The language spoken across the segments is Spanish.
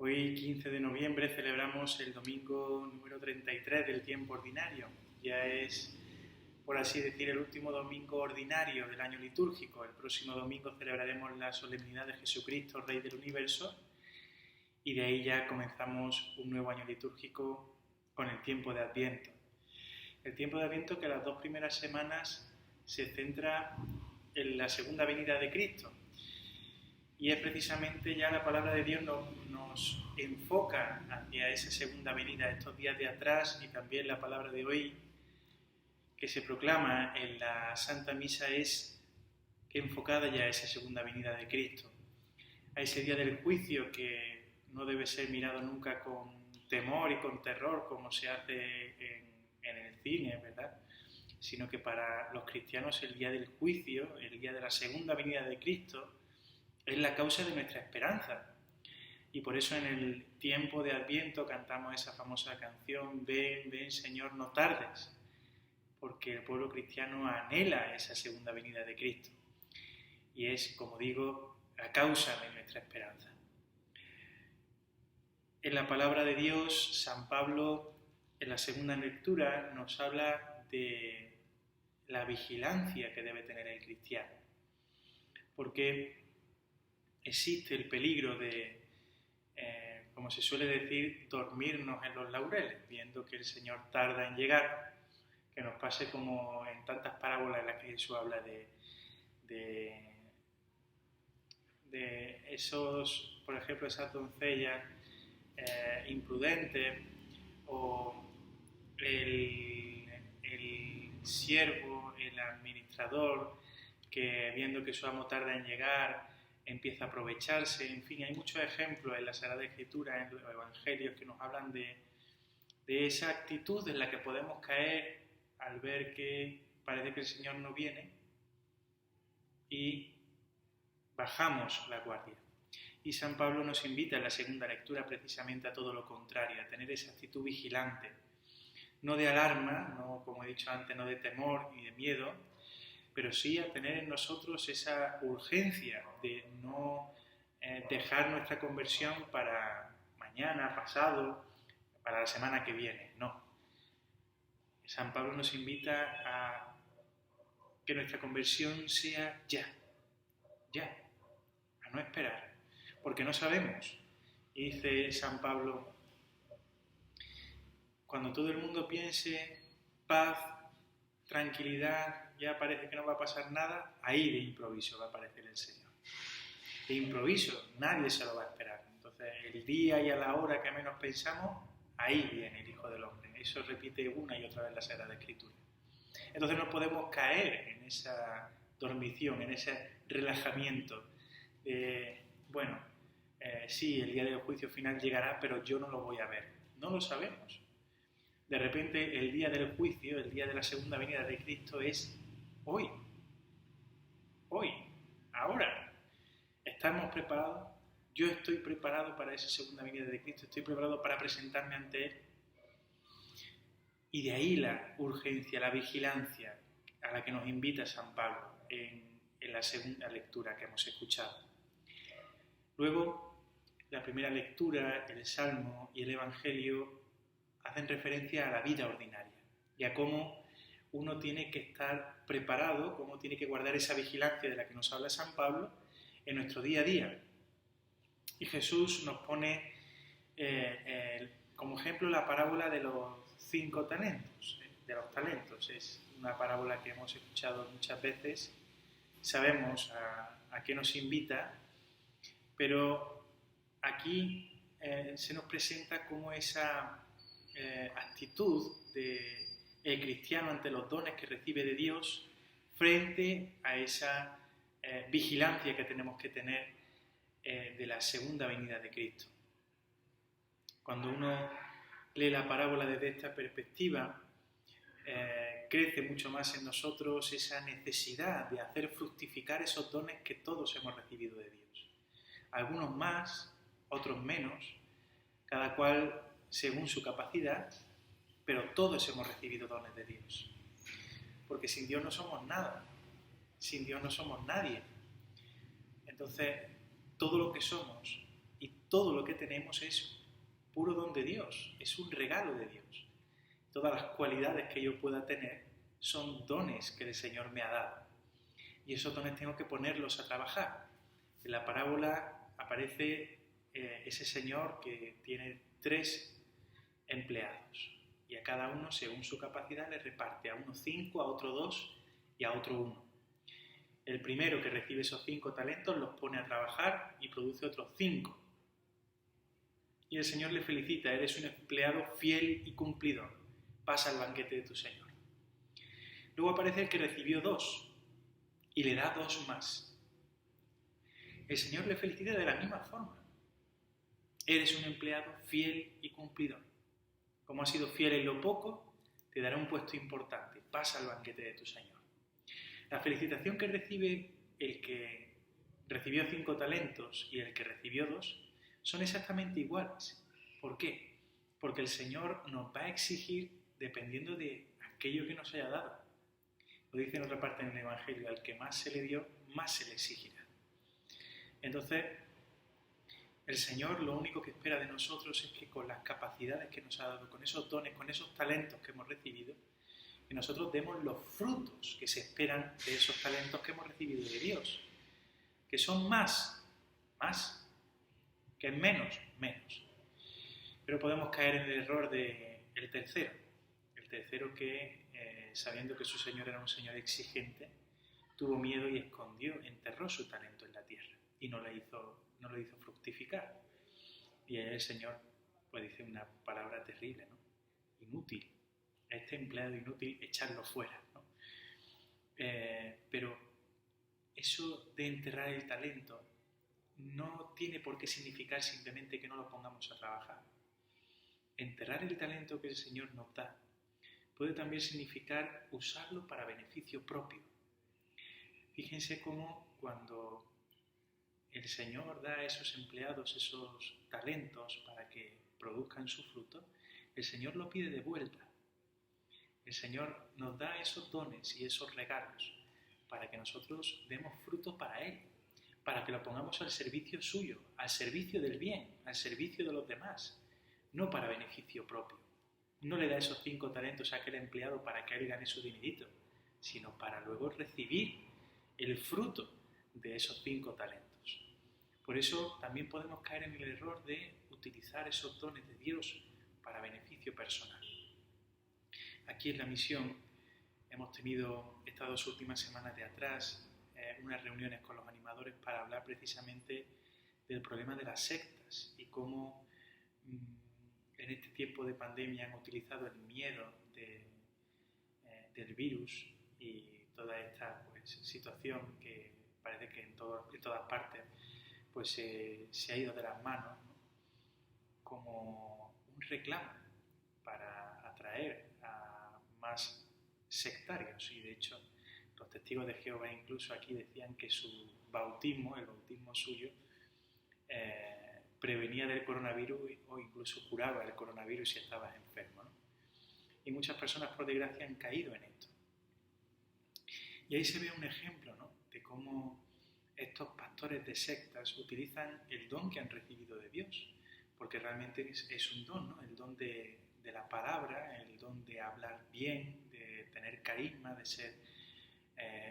Hoy, 15 de noviembre, celebramos el domingo número 33 del tiempo ordinario. Ya es, por así decir, el último domingo ordinario del año litúrgico. El próximo domingo celebraremos la solemnidad de Jesucristo, Rey del Universo, y de ahí ya comenzamos un nuevo año litúrgico con el tiempo de Adviento. El tiempo de Adviento que las 2 primeras semanas se centra en la segunda venida de Cristo. Y es precisamente ya la palabra de Dios nos enfoca hacia esa segunda venida estos días de atrás, y también la palabra de hoy que se proclama en la Santa Misa es enfocada ya a esa segunda venida de Cristo, a ese día del juicio que no debe ser mirado nunca con temor y con terror como se hace en el cine, ¿verdad? Sino que para los cristianos el día del juicio, el día de la segunda venida de Cristo, es la causa de nuestra esperanza. Y por eso en el tiempo de Adviento cantamos esa famosa canción Ven, ven Señor, no tardes, porque el pueblo cristiano anhela esa segunda venida de Cristo. Y es, como digo, la causa de nuestra esperanza. En la palabra de Dios, San Pablo, en la segunda lectura, nos habla de la vigilancia que debe tener el cristiano. Porque existe el peligro de, como se suele decir, dormirnos en los laureles, viendo que el Señor tarda en llegar, que nos pase como en tantas parábolas en las que Jesús habla de esos, por ejemplo, esas doncellas imprudentes, o el siervo, el administrador, que viendo que su amo tarda en llegar, empieza a aprovecharse. En fin, hay muchos ejemplos en la Sagrada Escritura, en los Evangelios, que nos hablan de esa actitud en la que podemos caer al ver que parece que el Señor no viene y bajamos la guardia. Y San Pablo nos invita en la segunda lectura precisamente a todo lo contrario, a tener esa actitud vigilante, no de alarma, no, como he dicho antes, no de temor y de miedo, pero sí a tener en nosotros esa urgencia de no dejar nuestra conversión para mañana, pasado, para la semana que viene. No. San Pablo nos invita a que nuestra conversión sea ya, a no esperar, porque no sabemos. Y dice San Pablo, cuando todo el mundo piense paz, tranquilidad, ya parece que no va a pasar nada, ahí de improviso va a aparecer el Señor. De improviso, nadie se lo va a esperar. Entonces, el día y a la hora que menos pensamos, ahí viene el Hijo del Hombre. Eso repite una y otra vez la Sagrada Escritura. Entonces no podemos caer en esa dormición, en ese relajamiento. Sí, el día del juicio final llegará, pero yo no lo voy a ver. No lo sabemos. De repente el día del juicio, el día de la segunda venida de Cristo es hoy, ahora. ¿Estamos preparados? Yo estoy preparado para esa segunda venida de Cristo, estoy preparado para presentarme ante Él. Y de ahí la urgencia, la vigilancia a la que nos invita San Pablo en la segunda lectura que hemos escuchado. Luego, la primera lectura, el Salmo y el Evangelio hacen referencia a la vida ordinaria y a cómo uno tiene que estar preparado, cómo tiene que guardar esa vigilancia de la que nos habla San Pablo en nuestro día a día. Y Jesús nos pone como ejemplo la parábola de los 5 talentos, de los talentos. Es una parábola que hemos escuchado muchas veces, sabemos a qué nos invita, pero aquí se nos presenta como esa actitud del cristiano ante los dones que recibe de Dios frente a esa vigilancia que tenemos que tener de la segunda venida de Cristo. Cuando uno lee la parábola desde esta perspectiva, crece mucho más en nosotros esa necesidad de hacer fructificar esos dones que todos hemos recibido de Dios. Algunos más, otros menos, cada cual según su capacidad, pero todos hemos recibido dones de Dios. Porque sin Dios no somos nada, sin Dios no somos nadie. Entonces, todo lo que somos y todo lo que tenemos es puro don de Dios, es un regalo de Dios. Todas las cualidades que yo pueda tener son dones que el Señor me ha dado. Y esos dones tengo que ponerlos a trabajar. En la parábola aparece ese señor que tiene 3 empleados y a cada uno, según su capacidad, le reparte a uno 5, a otro 2 y a otro 1. El primero que recibe esos 5 talentos los pone a trabajar y produce otros 5. Y el Señor le felicita: eres un empleado fiel y cumplidor, pasa al banquete de tu Señor. Luego aparece el que recibió 2 y le da 2 más. El Señor le felicita de la misma forma: eres un empleado fiel y cumplidor. Como has sido fiel en lo poco, te dará un puesto importante, pasa al banquete de tu Señor. La felicitación que recibe el que recibió 5 talentos y el que recibió 2 son exactamente iguales. ¿Por qué? Porque el Señor nos va a exigir dependiendo de aquello que nos haya dado. Lo dice en otra parte en el Evangelio: al que más se le dio, más se le exigirá. Entonces, el Señor lo único que espera de nosotros es que con las capacidades que nos ha dado, con esos dones, con esos talentos que hemos recibido, que nosotros demos los frutos que se esperan de esos talentos que hemos recibido de Dios, que son más, que es menos. Pero podemos caer en el error del tercero que, sabiendo que su Señor era un Señor exigente, tuvo miedo y enterró su talento en la tierra y no lo hizo fructificar. Y ahí el Señor pues dice una palabra terrible, ¿no? Inútil. A este empleado inútil, echarlo fuera, ¿no? Pero eso de enterrar el talento no tiene por qué significar simplemente que no lo pongamos a trabajar. Enterrar el talento que el Señor nos da puede también significar usarlo para beneficio propio. Fíjense cómo cuando el Señor da a esos empleados esos talentos para que produzcan su fruto, el Señor lo pide de vuelta. El Señor nos da esos dones y esos regalos para que nosotros demos fruto para Él, para que lo pongamos al servicio suyo, al servicio del bien, al servicio de los demás, no para beneficio propio. No le da esos 5 talentos a aquel empleado para que él gane su dinerito, sino para luego recibir el fruto de esos 5 talentos. Por eso también podemos caer en el error de utilizar esos dones de Dios para beneficio personal. Aquí en la misión hemos tenido estas 2 últimas semanas de atrás unas reuniones con los animadores para hablar precisamente del problema de las sectas y cómo en este tiempo de pandemia han utilizado el miedo del virus y toda esta situación que parece que en todas partes pues se ha ido de las manos, ¿no? Como un reclamo para atraer a más sectarios. Y de hecho los testigos de Jehová incluso aquí decían que su bautismo, el bautismo suyo, prevenía del coronavirus o incluso curaba el coronavirus si estabas enfermo, ¿no? Y muchas personas, por desgracia, han caído en esto. Y ahí se ve un ejemplo, ¿no?, de cómo estos pastores de sectas utilizan el don que han recibido de Dios, porque realmente es un don, ¿no? El don de la palabra, el don de hablar bien, de tener carisma, de ser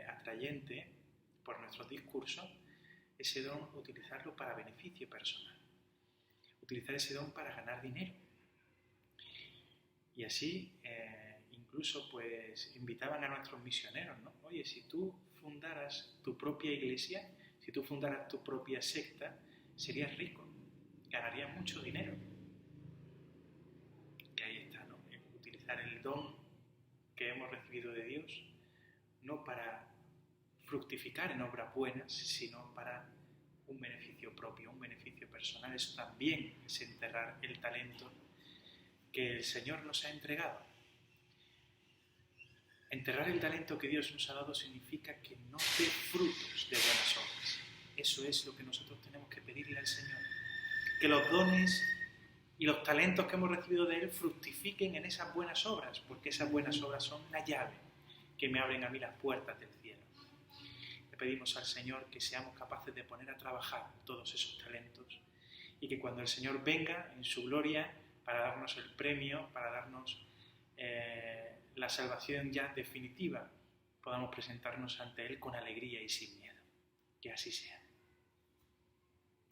atrayente por nuestros discursos. Ese don, utilizarlo para beneficio personal. Utilizar ese don para ganar dinero. Y así incluso pues invitaban a nuestros misioneros, ¿no? Oye, si tú fundaras tu propia iglesia, si tú fundaras tu propia secta, serías rico, ganarías mucho dinero. Y ahí está, ¿no? Utilizar el don que hemos recibido de Dios, no para fructificar en obras buenas, sino para un beneficio propio, un beneficio personal. Eso también es enterrar el talento que el Señor nos ha entregado. Enterrar el talento que Dios nos ha dado significa que no dé frutos de buenas obras. Eso es lo que nosotros tenemos que pedirle al Señor. Que los dones y los talentos que hemos recibido de Él fructifiquen en esas buenas obras, porque esas buenas obras son la llave que me abren a mí las puertas del cielo. Le pedimos al Señor que seamos capaces de poner a trabajar todos esos talentos y que cuando el Señor venga en su gloria para darnos el premio, para darnos la salvación ya definitiva, podamos presentarnos ante Él con alegría y sin miedo. Que así sea.